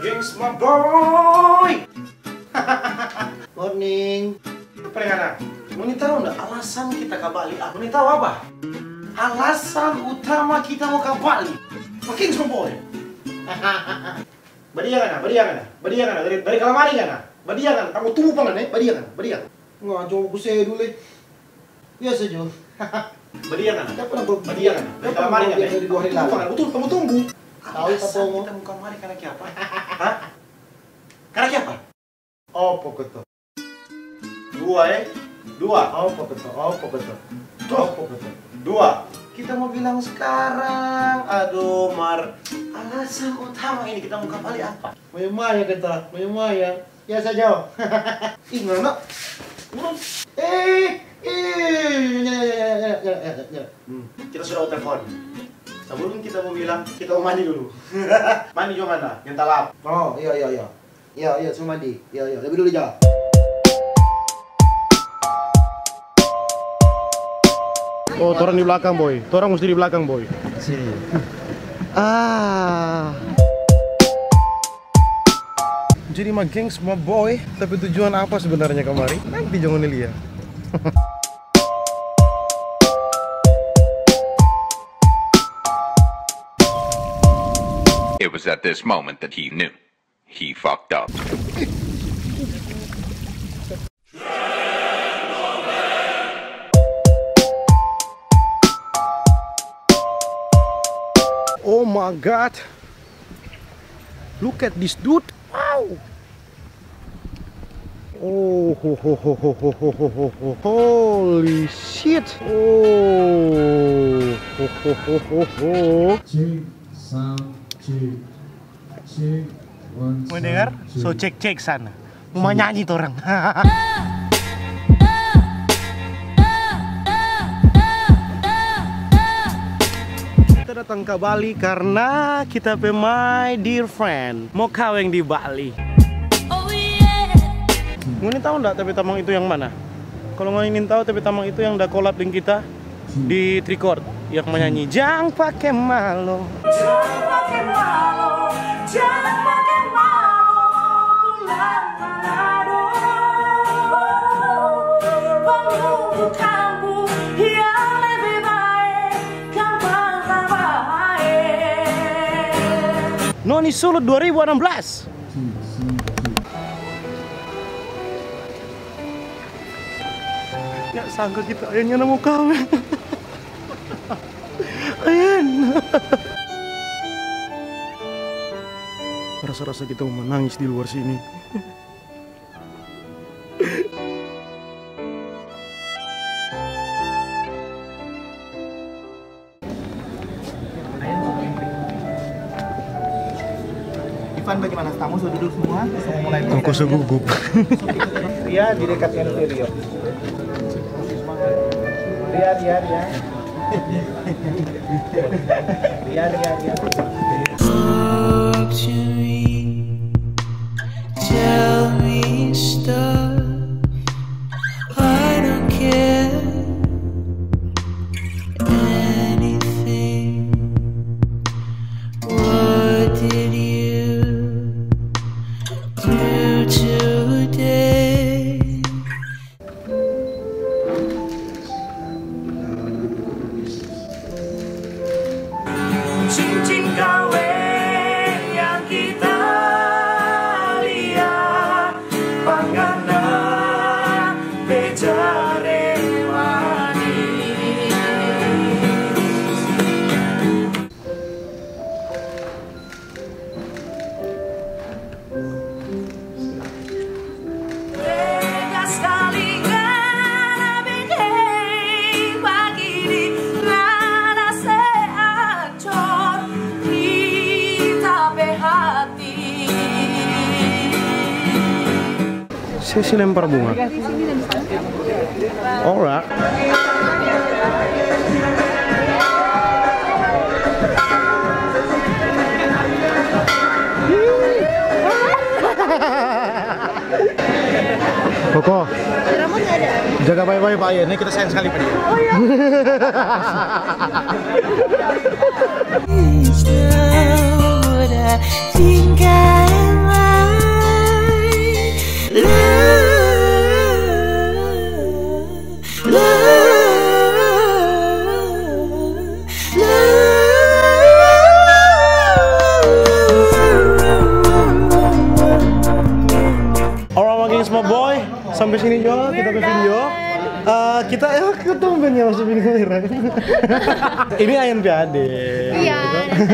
gengs, my boy. Morning. Perengana, mau tahu nggak alasan kita ke Bali? Aku nih tahu apa? Alasan utama kita mau ke Bali. Makin sombong. Badiangan, dari kalamari kan? Badiangan, kamu tunggu pangan badiangan. Nggak jauh saya dulu. Biasa Jo. Badiangan. Dapat Badiangan. Dari kalamari kan? Dari 2 hari lalu. Betul, kamu tunggu. Tahu apa mau? Kita mau ke kamari karena apa? Hah? Karena apa? Oh, pokoknya. Dua. Oh, pokoknya. Dua. Kita mau bilang sekarang, aduh Mar, alasan utama ini kita mau ke Bali apa? Maya kita, Maya. Ya saja. Ih, nggak. Kita sudah telepon. Sebelum kita mau bilang, kita mau mandi dulu. Mandi juga mana? Yang talap. Oh, iya. Iya, semua mandi. Iya, lebih dulu aja. Oh, torang di belakang, boy. Torang mesti di belakang, boy. Sini. Jadi mah gengs, my boy. Tapi tujuan apa sebenarnya kemari? Nanti jangan lihat. It was at this moment that he knew. He fucked up. Oh my god. Look at this dude. Wow. Oh, holy shit. Oh, Mau dengar? So cek sana. Mau nyanyi tuh orang. Kita datang ke Bali karena kita my dear friend mau kawin di Bali. Nginin tahu nggak tapi tamang itu yang mana? Kalau nginin tahu tapi tamang itu yang udah collab dengan kita di Tricord yang menyanyi Jangan pakai malu. Jangan pakai malu, jangan pakai malu, pulang Manado, menunggu kamu yang lebih baik, gampang baik. Noni Sulut 2016. Ya sangka kita ayahnya mau kawin. Ayan. Rasa-rasa kita mau menangis di luar sini. Ivan, bagaimana tamu sudah duduk semua? Saya mulai. Kok segugup. Ria di dekat Rio. Ria. Talk to me, tell me stuff. I don't care anything. What did you do today? Cincin kawin yang kita lihat, panggana bejare manis. Tega sekali ngana bingkai pagi di nana seancor kita behati. Sesi lempar bunga. Alright. Koko, jaga baik-baik Pak Ian, ini kita sayang sekali Pak Ian. Oh iya. Is now what Semua boy, sampai sini juga kita ke video. Kita ketemu ya masuk ini kamera. Ini Ayan PAD. Iya, pendek.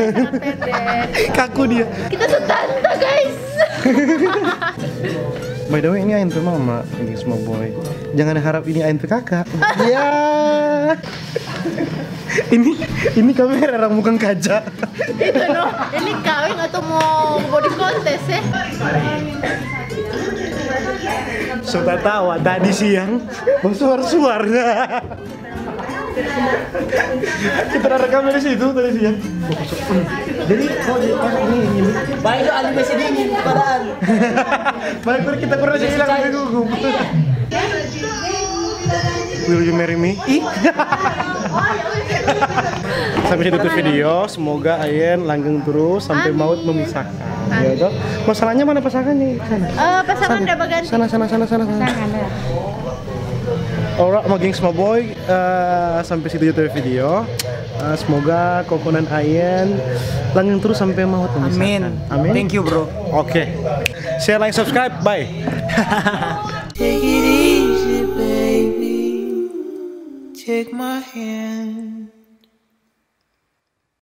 Kaku dia. Kita tuh tante guys. By the way, ini Ayan mama, ini semua boy. Jangan harap ini Ayan kakak. Ya. Ini kamera orang bukan kaca. Itu loh, ini kawin atau mau body contest ya? Sudah tahu tadi siang bersuar-suarnya. Kita ada kamera di situ tadi siang. Jadi pas ini. Baik Ali masih dingin padahal. Baik kita kurang sih hilang di gugup. Will you marry me? Sampai situ video, semoga Ayan langgeng terus sampai maut memisahkan. Ya toh. Masalahnya mana pasangannya? Sana. Pasangan udah berganti. Sana. Alright, sama geng semua boy, sampai situ video. Semoga kokonan Ayan langgeng terus sampai maut memisahkan. Amin. Thank you bro. Oke. Share, like, subscribe. Bye. Take it easy, baby. Take my hand.